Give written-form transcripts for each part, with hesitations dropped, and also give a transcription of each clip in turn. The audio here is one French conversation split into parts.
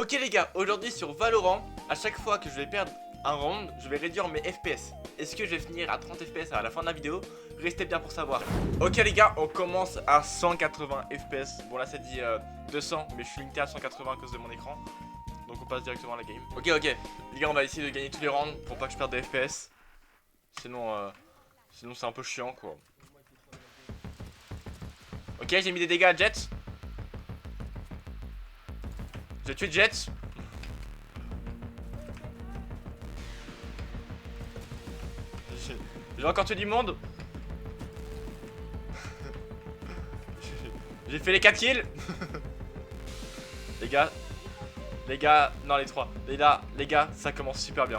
Ok les gars, aujourd'hui sur Valorant, à chaque fois que je vais perdre un round, je vais réduire mes FPS. Est-ce que je vais finir à 30 FPS à la fin de la vidéo? Restez bien pour savoir. Ok les gars, on commence à 180 FPS. Bon là ça dit 200, mais je suis limité à 180 à cause de mon écran. Donc on passe directement à la game. Ok, les gars, on va essayer de gagner tous les rounds pour pas que je perde des FPS. Sinon c'est un peu chiant quoi. Ok, j'ai mis des dégâts à Jet. J'ai tué Jet. J'ai encore tué du monde. J'ai fait les 4 kills. Les gars, non les 3. Les gars, ça commence super bien.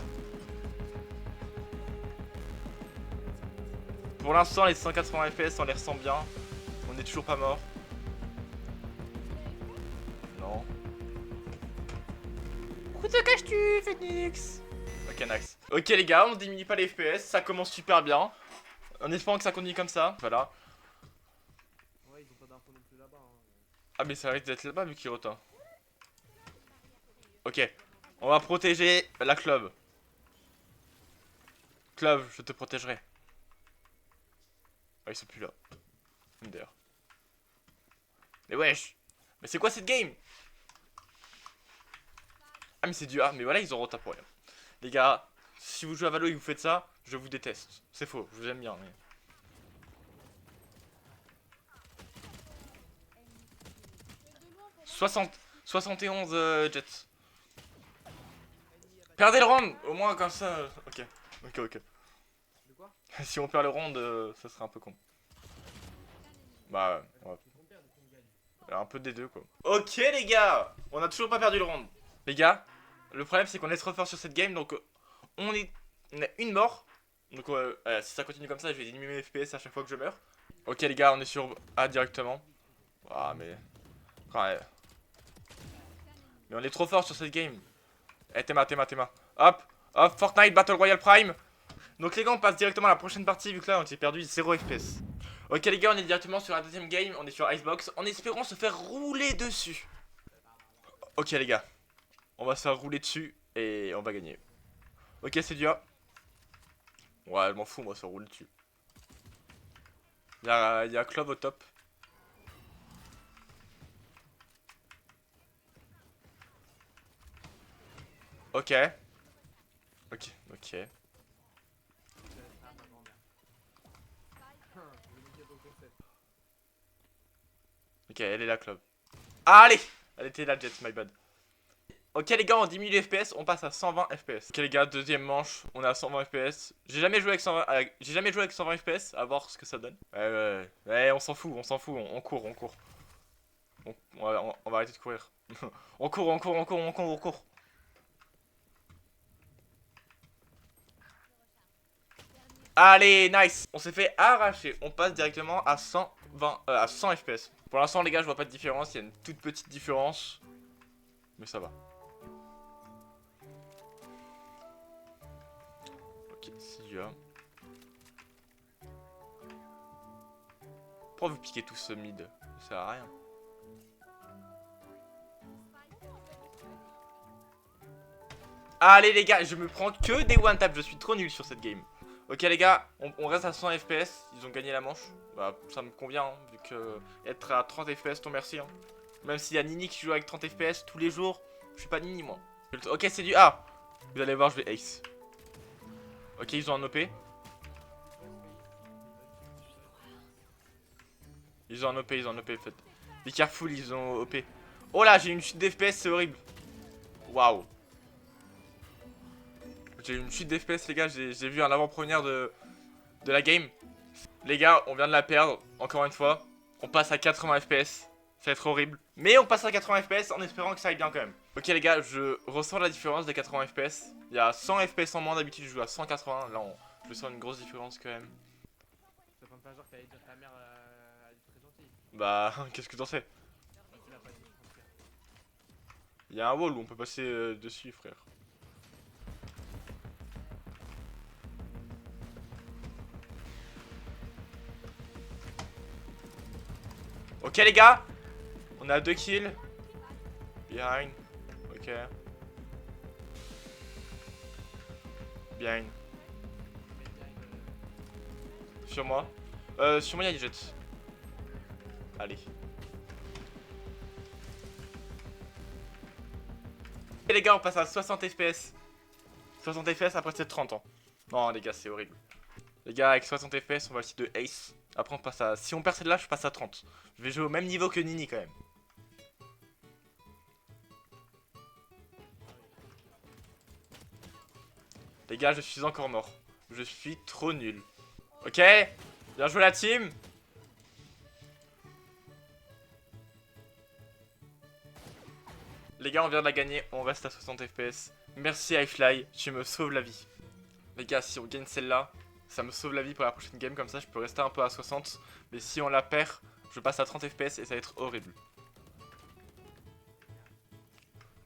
Pour l'instant, les 180 FPS, on les ressent bien. On est toujours pas mort. Non. Où te caches-tu, Phoenix? Ok, nice. Ok les gars, on diminue pas les FPS, ça commence super bien. En espérant que ça continue comme ça, voilà. Ouais, ils ont pas d'infos non plus là-bas. Hein. Ah mais ça risque d'être là-bas vu qu'il rotin. Ok, on va protéger la club. Club, je te protégerai. Ah, ils sont plus là. D'ailleurs. Mais wesh. Mais c'est quoi cette game? Ah mais c'est du A, mais voilà ils ont rota pour rien. Les gars, si vous jouez à Valo et que vous faites ça, je vous déteste. C'est faux, je vous aime bien mais... 71 Jets. Perdez le round. Au moins comme ça. Ok. De quoi? Si on perd le round, ça serait un peu con. Bah ouais. Un peu des deux quoi. Ok les gars, on a toujours pas perdu le round. Les gars, le problème c'est qu'on est trop fort sur cette game, donc on a une mort. Donc si ça continue comme ça, je vais diminuer mes FPS à chaque fois que je meurs. Ok les gars, on est sur A directement. Ah mais... Ouais. Mais on est trop fort sur cette game. Eh Théma. Hop, Fortnite Battle Royale Prime. Donc les gars, on passe directement à la prochaine partie vu que là on s'est perdu 0 FPS. Ok les gars, on est directement sur la deuxième game, on est sur Icebox, en espérant se faire rouler dessus. Ok les gars, on va se faire rouler dessus et on va gagner. Ok c'est dur. Ouais, je m'en fous, on va se rouler dessus. Il y a Clove au top. Ok. Ok, elle est la Clove. Allez, elle était la Jet, my bad. Ok les gars, on diminue les FPS, on passe à 120 FPS. Ok les gars, deuxième manche, on est à 120 FPS. J'ai jamais joué avec 120 FPS, à voir ce que ça donne. Ouais, on s'en fout, on court. On va arrêter de courir. On court. Allez, nice. On s'est fait arracher, on passe directement à 120, à 100 FPS. Pour l'instant les gars, je vois pas de différence, il y a une toute petite différence. Mais ça va. Ok, c'est dur. Pourquoi vous piquez tous ce mid? Ça sert à rien. Allez les gars, je me prends que des one tap, je suis trop nul sur cette game. Ok les gars, on reste à 100 FPS, ils ont gagné la manche. Bah ça me convient, hein, vu que être à 30 FPS, ton merci. Hein. Même s'il y a Nini qui joue avec 30 FPS tous les jours, je suis pas Nini moi. Ok c'est du A. Vous allez voir, je vais ace. Ok, ils ont un OP. Ils ont un OP, fait. Be careful, ils ont OP. Oh là, j'ai une chute d'FPS, c'est horrible. Waouh. J'ai eu une chute d'FPS les gars, j'ai vu un avant-première de la game. Les gars, on vient de la perdre, encore une fois. On passe à 80 FPS, ça va être horrible. Mais on passe à 80 FPS en espérant que ça aille bien quand même. Ok les gars, je ressens la différence des 80 FPS. Il y a 100 FPS en moins, d'habitude je joue à 180. Là, je sens une grosse différence quand même. Ça fait pas genre que t'allais dire ta mère elle est très gentille. Bah, qu'est-ce que t'en sais? Tu l'as pas dit, je pense que... Il y a un wall où on peut passer dessus frère. Ok les gars, on a 2 kills. Behind. Ok. Ok. Bien. Sur moi. Sur moi, il y a des jets. Allez. Et les gars, on passe à 60 FPS. 60 FPS après cette 30 ans. Non, les gars, c'est horrible. Les gars, avec 60 FPS, on va essayer de ace. Après, on passe à. Si on perd celle-là, je passe à 30. Je vais jouer au même niveau que Nini quand même. Les gars, je suis encore mort. Je suis trop nul. Ok? Bien joué la team. Les gars, on vient de la gagner. On reste à 60 FPS. Merci iFly, tu me sauves la vie. Les gars, si on gagne celle-là, ça me sauve la vie pour la prochaine game. Comme ça, je peux rester un peu à 60. Mais si on la perd, je passe à 30 FPS et ça va être horrible.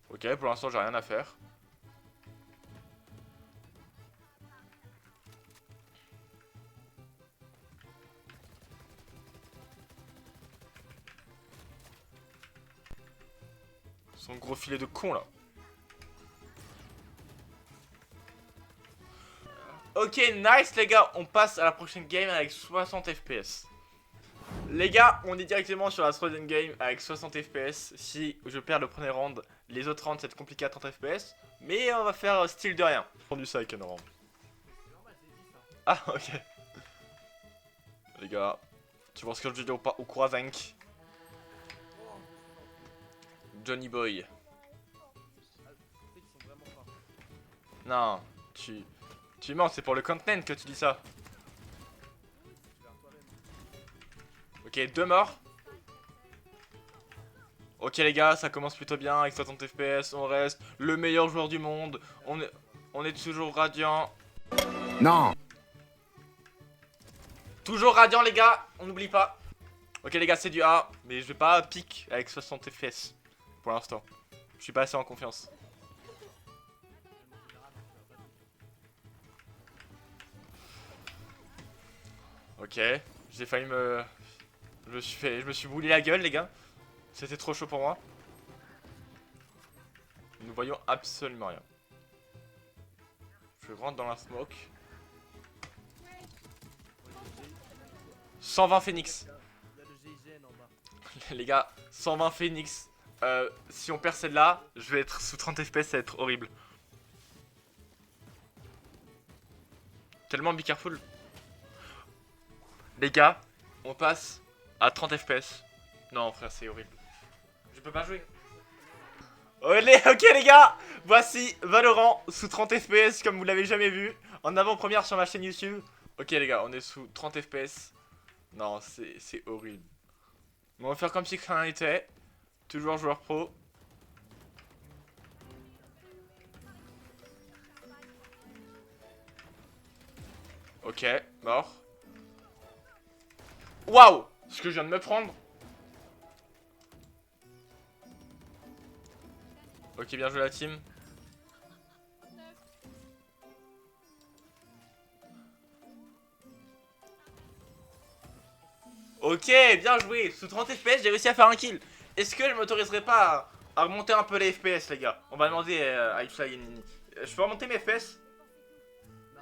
Ok, pour l'instant, j'ai rien à faire. Son gros filet de con là. Ok, nice les gars, on passe à la prochaine game avec 60 FPS. Les gars, on est directement sur la troisième game avec 60 FPS. Si je perds le premier round, les autres rounds c'est compliqué à 30 FPS. Mais on va faire style de rien. J'ai entendu ça avec un round. Ah ok. Les gars, tu vois ce que je dis ou pas au croisank. Johnny Boy. Non, tu mens, c'est pour le content que tu dis ça. Ok, 2 morts. Ok les gars, ça commence plutôt bien avec 60 FPS, on reste le meilleur joueur du monde. On est toujours radiant. Non. Toujours radiant les gars, on n'oublie pas. Ok les gars, c'est du A, mais je vais pas pique avec 60 FPS pour l'instant. Je suis pas assez en confiance. Ok, j'ai failli me... Je me suis boulé la gueule les gars. C'était trop chaud pour moi. Nous voyons absolument rien. Je rentre dans la smoke. 120 Phoenix. Les gars, 120 Phoenix. Si on perd celle-là, je vais être sous 30 FPS, ça va être horrible. Tellement be careful. Les gars, on passe à 30 FPS. Non frère, c'est horrible. Je peux pas jouer. Ok les gars, voici Valorant sous 30 FPS comme vous l'avez jamais vu. En avant-première sur ma chaîne YouTube. Ok les gars, on est sous 30 FPS. Non, c'est horrible. Mais on va faire comme si rien n'était. Toujours joueur pro. Ok, mort. Waouh! Ce que je viens de me prendre. Ok, bien joué la team. Ok, bien joué. Sous 30 FPS, j'ai réussi à faire un kill. Est-ce que je m'autoriserai pas à remonter un peu les FPS, les gars? On va demander à iFly et Nini. Je peux remonter mes FPS? Non.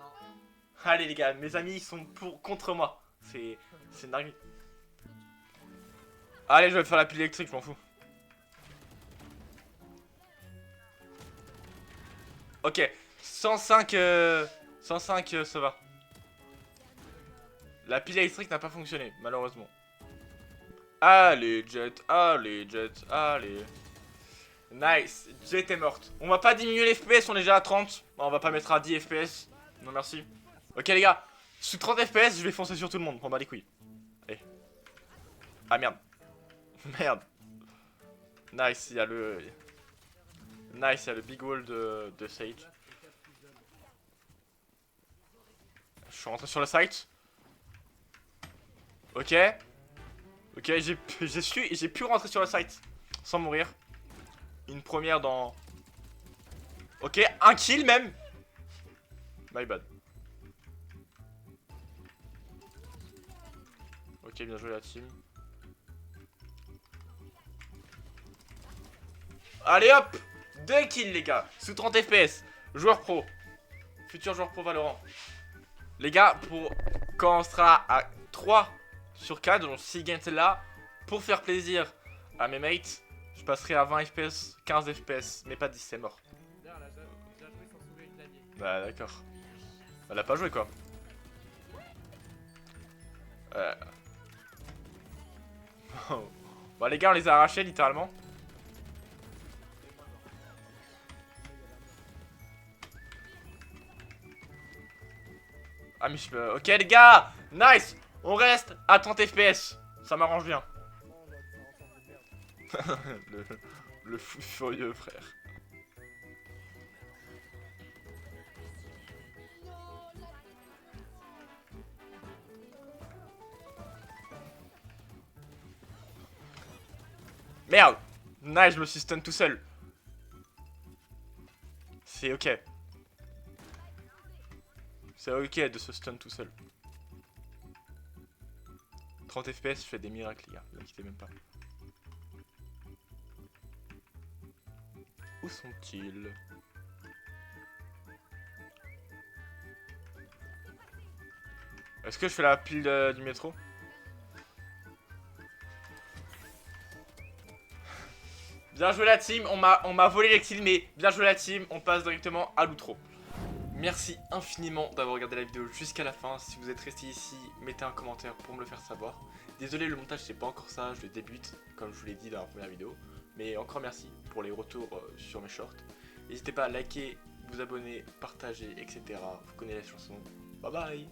Allez, les gars, mes amis, ils sont contre moi. C'est une dinguerie. Allez, je vais faire la pile électrique, je m'en fous. Ok, 105, 105 ça va. La pile électrique n'a pas fonctionné, malheureusement. Allez, Jet, allez, Jet, allez. Nice, Jet est morte. On va pas diminuer les FPS, on est déjà à 30. On va pas mettre à 10 FPS. Non, merci. Ok, les gars, sous 30 FPS, je vais foncer sur tout le monde. On bat les couilles. Allez. Ah merde. Merde. Nice, il y a le... Nice, il y a le big wall de Sage. Je suis rentré sur le site. Ok. Ok, j'ai pu rentrer sur le site sans mourir. Une première dans... Ok, un kill même. My bad. Ok, bien joué la team. Allez hop, 2 kills les gars, sous 30 FPS, joueur pro, futur joueur pro Valorant. Les gars, pour quand on sera à 3 sur 4, donc 6 games là, pour faire plaisir à mes mates, je passerai à 20 FPS, 15 FPS, mais pas 10, c'est mort. D'ailleurs, elle a déjà joué sans soulever le clavier. Bah d'accord. Elle a pas joué quoi. Bah les gars, on les a arrachés littéralement. Et moi, non. Ah mais je peux... Ok les gars, nice. On reste à 30 FPS. Ça m'arrange bien. Non, on va faire ensemble de merde. le fou furieux frère. Merde. Nice, je me suis stun tout seul. C'est ok. C'est ok de se stun tout seul. 30 FPS, je fais des miracles les gars, ne vous inquiétez même pas. Où sont-ils? Est-ce que je fais la pile du métro? Bien joué la team, on m'a volé les kills, mais bien joué la team, on passe directement à l'outro. Merci infiniment d'avoir regardé la vidéo jusqu'à la fin. Si vous êtes resté ici, mettez un commentaire pour me le faire savoir. Désolé, le montage c'est pas encore ça, je le débute, comme je vous l'ai dit dans la première vidéo. Mais encore merci pour les retours sur mes shorts. N'hésitez pas à liker, vous abonner, partager, etc. Vous connaissez la chanson. Bye bye.